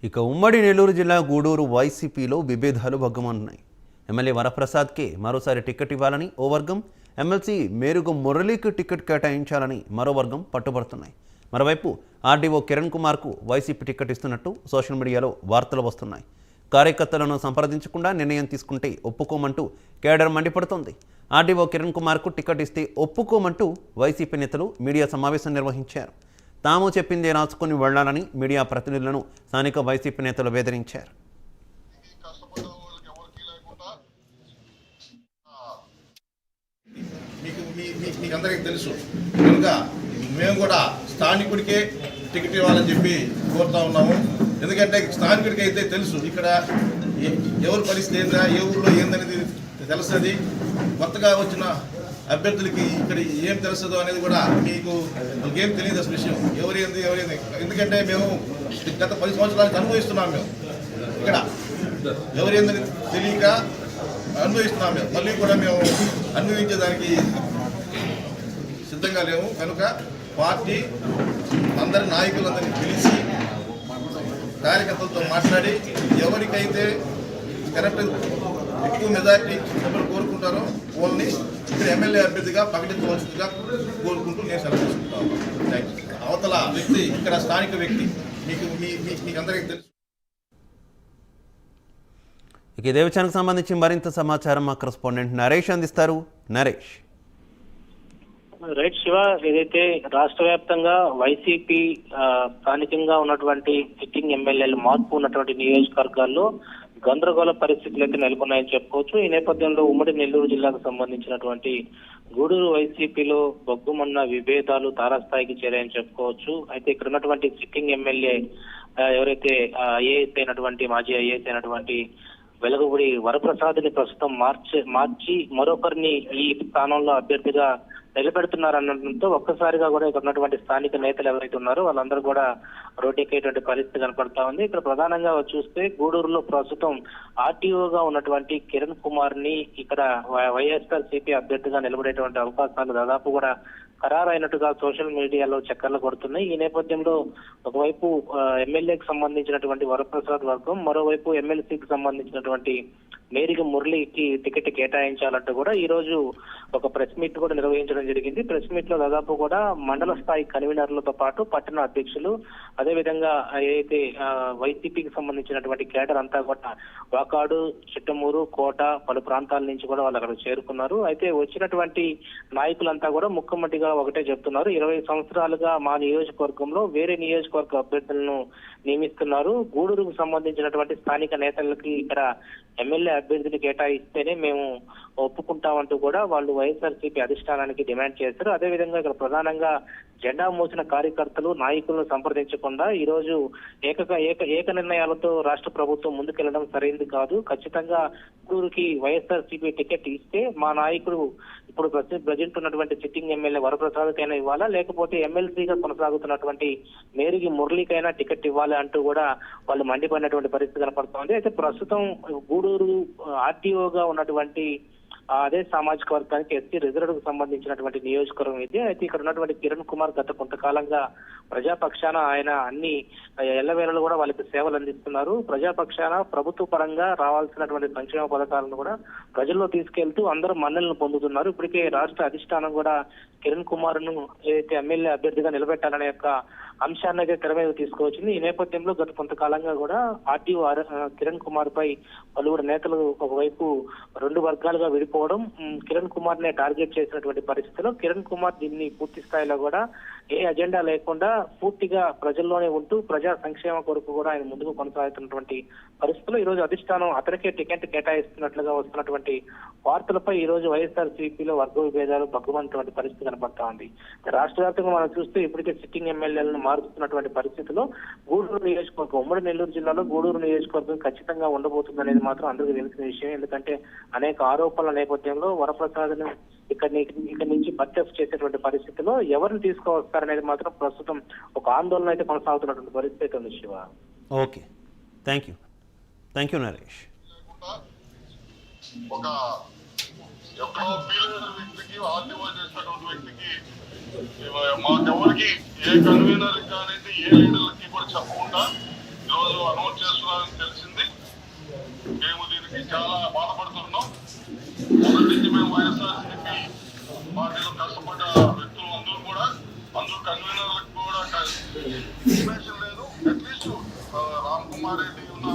ఇక ఉమ్మడి నెల్లూరు జిల్లా గూడూరు వైసీపీలో విభేదాలు భగ్గుమన్నాయి. ఎమ్మెల్యే వరప్రసాద్కే మరోసారి టికెట్ ఇవ్వాలని ఓ వర్గం, ఎమ్మెల్సీ మేరుగు మురళీకి టికెట్ కేటాయించాలని మరో వర్గం పట్టుబడుతున్నాయి. మరోవైపు ఆర్డీఓ కిరణ్ కుమార్కు వైసీపీ టికెట్ ఇస్తున్నట్టు సోషల్ మీడియాలో వార్తలు వస్తున్నాయి. కార్యకర్తలను సంప్రదించకుండా నిర్ణయం తీసుకుంటే ఒప్పుకోమంటూ కేడర్ మండిపడుతోంది. ఆర్డీఓ కిరణ్ కుమార్కు టికెట్ ఇస్తే ఒప్పుకోమంటూ వైసీపీ నేతలు మీడియా సమావేశం నిర్వహించారు. తాము చెప్పిందే రాసుకుని వెళ్లాలని మీడియా ప్రతినిధులను స్థానిక వైసీపీ నేతలు బెదిరించారు. మీకందరికీ తెలుసు కనుక మేము కూడా స్థానికుడికే టికెట్ ఇవ్వాలని చెప్పి కోరుతా ఉన్నాము. ఎందుకంటే స్థానికుడికి అయితే తెలుసు ఇక్కడ ఎవరి పరిస్థితి ఏందా, ఏ ఊళ్ళో ఏందనేది తెలుస్తుంది. కొత్తగా వచ్చిన అభ్యర్థులకి ఇక్కడ ఏం తెలుస్తుందో అనేది కూడా వాళ్ళకేం తెలియదు అసలు విషయం, ఎవరేంది. ఎందుకంటే మేము గత 10 సంవత్సరాలకు అనుభవిస్తున్నాం. మేము ఇక్కడ ఎవరేందని తెలియక అనుభవిస్తున్నాం. మేము మళ్ళీ కూడా మేము అనుభవించేదానికి సిద్ధంగా లేము. కనుక పార్టీ అందరి నాయకులందరినీ పిలిచి కార్యకర్తలతో మాట్లాడి ఎవరికైతే కరెక్ట్ ఎక్కువ మెజారిటీ సభ్యులు కోరుకుంటారో వాళ్ళని ఇక్కడ ఎమ్మెల్యే అభ్యర్థిగా ప్రకటించవలసిందిగా కోరుకుంటూ నేను సెలవు తీసుకుంటాను. అవతల వ్యక్తి ఇక్కడ స్థానిక వ్యక్తి మీకు అందరికీ తెలుసు. ఇక ఇదే విషయానికి సంబంధించి మరింత సమాచారం మా కరెస్పాండెంట్ నరేష్ అందిస్తారు. నరేష్. రైట్ శివ, ఏదైతే రాష్ట్ర వ్యాప్తంగా వైసీపీ స్థానికంగా ఉన్నటువంటి సిట్టింగ్ ఎమ్మెల్యేలు మార్పు ఉన్నటువంటి నియోజకవర్గాల్లో గందరగోళ పరిస్థితులు అయితే నెలకొన్నాయని చెప్పుకోవచ్చు. ఈ నేపథ్యంలో ఉమ్మడి నెల్లూరు జిల్లాకు సంబంధించినటువంటి గూడూరు వైసీపీలో బొగ్గుమన్న విభేదాలు తారాస్థాయికి చేరాయని చెప్పుకోవచ్చు. అయితే ఇక్కడ ఉన్నటువంటి సిట్టింగ్ ఎమ్మెల్యే ఎవరైతే ఐఏఎస్ అయినటువంటి మాజీ ఐఏఎస్ అయినటువంటి వెలగపూడి వరప్రసాద్ని ప్రస్తుతం మార్చి మరొకరిని ఈ స్థానంలో అభ్యర్థిగా నిలబెడుతున్నారనడంతో ఒక్కసారిగా కూడా ఇక్కడ ఉన్నటువంటి స్థానిక నేతలు ఎవరైతే ఉన్నారో వాళ్ళందరూ కూడా రోడ్డెక్కేటువంటి పరిస్థితి కనపడతా ఉంది. ఇక్కడ ప్రధానంగా చూస్తే గూడూరులో ప్రస్తుతం ఆర్టీఓగా ఉన్నటువంటి కిరణ్ కుమార్ ని ఇక్కడ వైఎస్ఆర్సీపీ అభ్యర్థిగా నిలబడేటువంటి అవకాశాలు దాదాపు కూడా ఖరారైనట్టుగా సోషల్ మీడియాలో చక్కర్లు కొడుతున్నాయి. ఈ నేపథ్యంలో ఒకవైపు ఎమ్మెల్యేకి సంబంధించినటువంటి వరప్రసాద్ వర్గం, మరోవైపు ఎమ్మెల్సీకి సంబంధించినటువంటి మేరుగు మురళికి టికెట్ కేటాయించాలంటూ కూడా ఈ రోజు ఒక ప్రెస్ మీట్ కూడా నిర్వహించడం జరిగింది. ప్రెస్ మీట్ లో దాదాపు కూడా మండల స్థాయి కన్వీనర్లతో పాటు పట్టణ అధ్యక్షులు, అదేవిధంగా ఏదైతే వైసీపీకి సంబంధించినటువంటి కేడర్ అంతా కూడా వాకాడు, చిట్టమూరు, కోట పలు ప్రాంతాల నుంచి కూడా వాళ్ళు అక్కడ చేరుకున్నారు. అయితే వచ్చినటువంటి నాయకులంతా కూడా ముఖ్యమంత్రిగా ఒకటే చెప్తున్నారు, 20 సంవత్సరాలుగా మా నియోజకవర్గంలో వేరే నియోజకవర్గ అభ్యర్థులను నియమిస్తున్నారు. గూడూరుకు సంబంధించినటువంటి స్థానిక నేతలకి ఇక్కడ ఎమ్మెల్యే అభ్యర్థిని కేటాయిస్తేనే మేము ఒప్పుకుంటామంటూ కూడా వాళ్ళు వైఎస్ఆర్సీపీ అధిష్టానానికి డిమాండ్ చేశారు. అదేవిధంగా ఇక్కడ ప్రధానంగా జెండా మోసిన కార్యకర్తలు నాయకులను సంప్రదించకుండా ఈ రోజు ఏక నిర్ణయాలతో రాష్ట్ర ప్రభుత్వం ముందుకెళ్లడం సరైనది కాదు. ఖచ్చితంగా గూడూరుకి వైఎస్ఆర్సీపీ టికెట్ ఇస్తే మా నాయకుడు ఇప్పుడు ప్రజెంట్ ఉన్నటువంటి సిట్టింగ్ ఎమ్మెల్యే వరప్రసాద్కైనా ఇవ్వాలా, లేకపోతే ఎమ్మెల్సీగా కొనసాగుతున్నటువంటి మేరుగు మురళికైనా టికెట్ ఇవ్వాలి అంటూ కూడా వాళ్ళు మండిపడినటువంటి పరిస్థితి కనపడుతోంది. అయితే ప్రస్తుతం గూడూరు ఆర్టీఓగా ఉన్నటువంటి అదే సామాజిక వర్గానికి ఎస్సీ రిజర్వ్ కు సంబంధించినటువంటి నియోజకవర్గం ఇది. అయితే ఇక్కడ ఉన్నటువంటి కిరణ్ కుమార్ గత కొంతకాలంగా ప్రజాపక్షాన ఆయన అన్ని ఎల్లవేళలు కూడా వాళ్ళకి సేవలు అందిస్తున్నారు. ప్రజాపక్షాన ప్రభుత్వ పరంగా రావాల్సినటువంటి సంక్షేమ పథకాలను కూడా ప్రజల్లో తీసుకెళ్తూ అందరూ మన్నలను పొందుతున్నారు. ఇప్పటికే రాష్ట్ర అధిష్టానం కూడా కిరణ్ కుమార్ ను ఏదైతే ఎమ్మెల్యే అభ్యర్థిగా నిలబెట్టాలనే యొక్క అంశాన్ని అయితే తెర మీద తీసుకువచ్చింది. ఈ నేపథ్యంలో గత కొంతకాలంగా కూడా ఆర్టీఓ కిరణ్ కుమార్ పై పలువురు నేతలు ఒకవైపు 2 వర్గాలుగా విడిపోవడం, కిరణ్ కుమార్ నే టార్గెట్ చేసినటువంటి పరిస్థితిలో కిరణ్ కుమార్ దీన్ని పూర్తి స్థాయిలో కూడా ఏ అజెండా లేకుండా పూర్తిగా ప్రజల్లోనే ఉంటూ ప్రజా సంక్షేమ కొరకు కూడా ఆయన ముందుకు కొనసాగుతున్నటువంటి పరిస్థితుల్లో ఈ రోజు అధిష్టానం అతనికే టికెట్ కేటాయిస్తున్నట్లుగా వస్తున్నటువంటి వార్తలపై ఈ రోజు వైఎస్ఆర్సీపీలో వర్గ విభేదాలు భగ్గుమన్నటువంటి పరిస్థితి కనబడతా ఉంది. రాష్ట్ర వ్యాప్తంగా మనం చూస్తే ఇప్పటికే సిట్టింగ్ ఎమ్మెల్యేలను మారుతున్నటువంటి పరిస్థితిలో గూడూరు నియోజకవర్గం, ఉమ్మడి నెల్లూరు జిల్లాలో గూడూరు నియోజకవర్గం ఖచ్చితంగా ఉండబోతుంది అనేది మాత్రం అందరికీ తెలిసిన విషయం. ఎందుకంటే అనేక ఆరోపణల నేపథ్యంలో వరప్రసాద్ను ఇక్కడ నుంచి బర్తరఫ్ చేసేటువంటి పరిస్థితిలో ఎవరిని తీసుకువస్తారనేది మాత్రం ప్రస్తుతం ఒక ఆందోళన అయితే కొనసాగుతున్నటువంటి పరిస్థితి ఉంది. Shiva, okay, thank you Naresh. ఒక ఎక్కడో ఫీల్ అయిన వ్యక్తికి ఆర్టీఓ చేసినటువంటి వ్యక్తికి మాకెవరికి ఏ కన్వీనర్ కానివ్వండి ఏ లీడర్లకి కూడా చెప్పకుండా ఈరోజు నోట్ చేస్తున్నారని తెలిసింది. మేము దీనికి చాలా బాధపడుతున్నాం. మొదటి నుంచి మేము వైఎస్ఆర్సీపీ పార్టీలో కష్టపడ్డ వ్యక్తులు అందరూ కన్వీనర్లకు కూడా ఇన్ఫర్మేషన్ లేదు. అట్లీస్ట్ రామ్ కుమార్ రెడ్డి